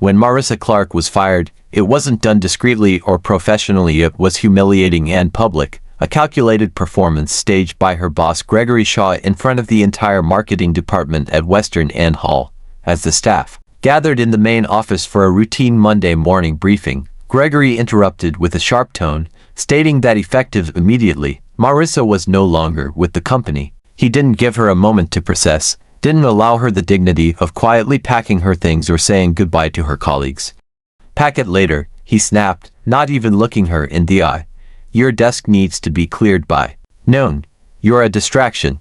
When Marissa Clark was fired, it wasn't done discreetly or professionally, it was humiliating and public, a calculated performance staged by her boss Gregory Shaw in front of the entire marketing department at Western and Hall. As the staff gathered in the main office for a routine Monday morning briefing, Gregory interrupted with a sharp tone, stating that effective immediately, Marissa was no longer with the company. He didn't give her a moment to process, didn't allow her the dignity of quietly packing her things or saying goodbye to her colleagues. "Pack it later," he snapped, not even looking her in the eye. "Your desk needs to be cleared by noon. You're a distraction."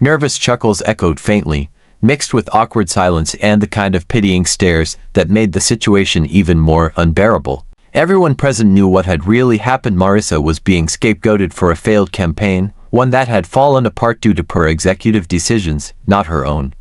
Nervous chuckles echoed faintly, mixed with awkward silence and the kind of pitying stares that made the situation even more unbearable. Everyone present knew what had really happened. Marissa was being scapegoated for a failed campaign, one that had fallen apart due to poor executive decisions, not her own.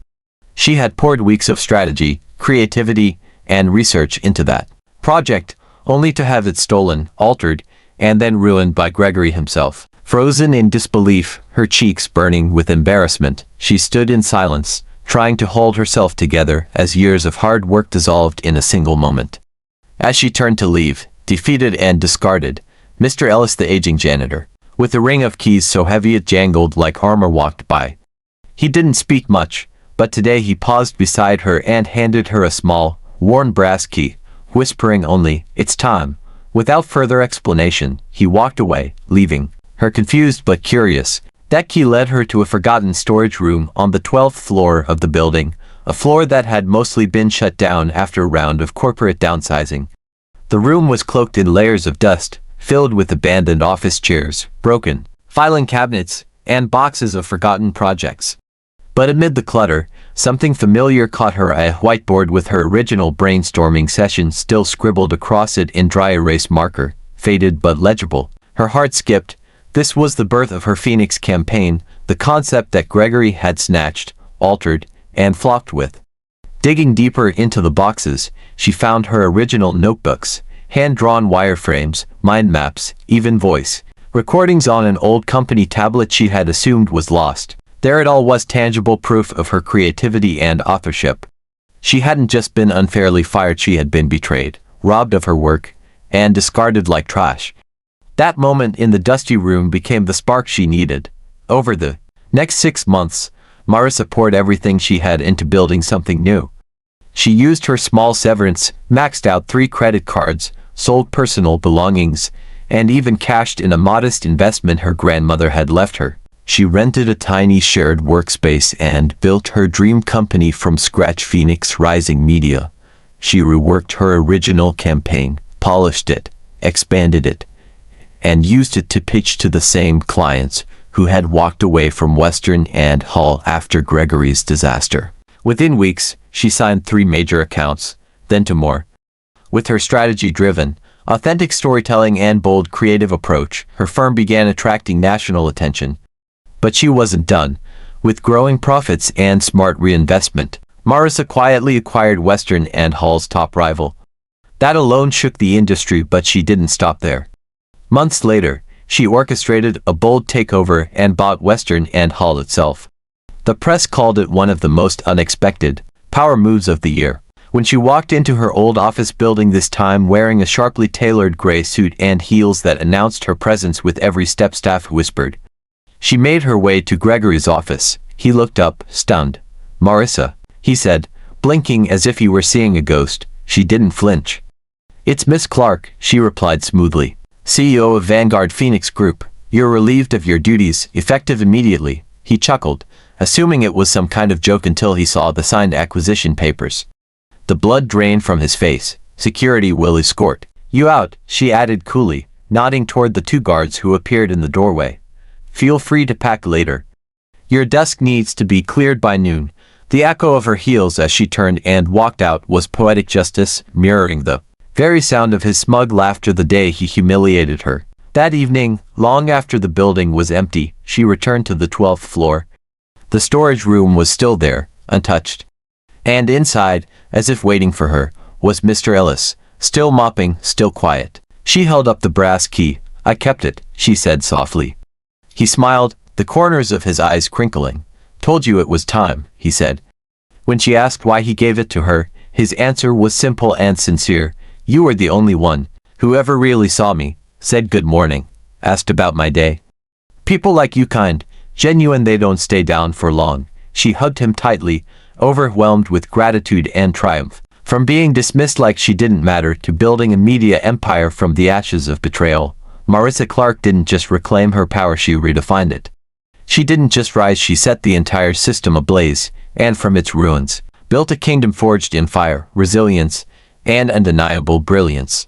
She had poured weeks of strategy, creativity, and research into that project, only to have it stolen, altered, and then ruined by Gregory himself. Frozen in disbelief, her cheeks burning with embarrassment, she stood in silence, trying to hold herself together as years of hard work dissolved in a single moment. As she turned to leave, defeated and discarded, Mr. Ellis, the aging janitor, with a ring of keys so heavy it jangled like armor, walked by. He didn't speak much, but today he paused beside her and handed her a small, worn brass key, whispering only, "It's time." Without further explanation, he walked away, leaving her confused but curious. That key led her to a forgotten storage room on the 12th floor of the building, a floor that had mostly been shut down after a round of corporate downsizing. The room was cloaked in layers of dust, filled with abandoned office chairs, broken filing cabinets, and boxes of forgotten projects. But amid the clutter, something familiar caught her eye: a whiteboard with her original brainstorming session still scribbled across it in dry erase marker, faded but legible. Her heart skipped. This was the birth of her Phoenix campaign, the concept that Gregory had snatched, altered, and flopped with. Digging deeper into the boxes, she found her original notebooks, hand-drawn wireframes, mind maps, even voice recordings on an old company tablet she had assumed was lost. There it all was, tangible proof of her creativity and authorship. She hadn't just been unfairly fired, she had been betrayed, robbed of her work, and discarded like trash. That moment in the dusty room became the spark she needed. Over the next 6 months, Marissa poured everything she had into building something new. She used her small severance, maxed out 3 credit cards, sold personal belongings, and even cashed in a modest investment her grandmother had left her. She rented a tiny shared workspace and built her dream company from scratch, Phoenix Rising Media. She reworked her original campaign, polished it, expanded it, and used it to pitch to the same clients who had walked away from Western and Hall after Gregory's disaster. Within weeks, she signed 3 major accounts, then 2 more. With her strategy-driven, authentic storytelling and bold creative approach, her firm began attracting national attention. But she wasn't done. With growing profits and smart reinvestment, Marissa quietly acquired Western and Hall's top rival. That alone shook the industry, but she didn't stop there. Months later, she orchestrated a bold takeover and bought Western and Hall itself. The press called it one of the most unexpected power moves of the year. When she walked into her old office building, this time wearing a sharply tailored gray suit and heels that announced her presence with every step, staff whispered. She made her way to Gregory's office. He looked up, stunned. "Marissa," he said, blinking as if he were seeing a ghost. She didn't flinch. "It's Miss Clark," she replied smoothly. "CEO of Vanguard Phoenix Group. You're relieved of your duties, effective immediately." He chuckled, assuming it was some kind of joke until he saw the signed acquisition papers. The blood drained from his face. "Security will escort you out," she added coolly, nodding toward the 2 guards who appeared in the doorway. "Feel free to pack later. Your desk needs to be cleared by noon." The echo of her heels as she turned and walked out was poetic justice, mirroring the very sound of his smug laughter the day he humiliated her. That evening, long after the building was empty, she returned to the 12th floor. The storage room was still there, untouched. And inside, as if waiting for her, was Mr. Ellis, still mopping, still quiet. She held up the brass key. "I kept it," she said softly. He smiled, the corners of his eyes crinkling. "Told you it was time," he said. When she asked why he gave it to her, His answer was simple and sincere. You are the only one who ever really saw me, said good morning, asked about my day. People like you kind, genuine, they don't stay down for long. She hugged him tightly, overwhelmed with gratitude and triumph. From being dismissed like she didn't matter to building a media empire from the ashes of betrayal, Marissa Clark didn't just reclaim her power, she redefined it. She didn't just rise, she set the entire system ablaze, and from its ruins, built a kingdom forged in fire, resilience, and undeniable brilliance.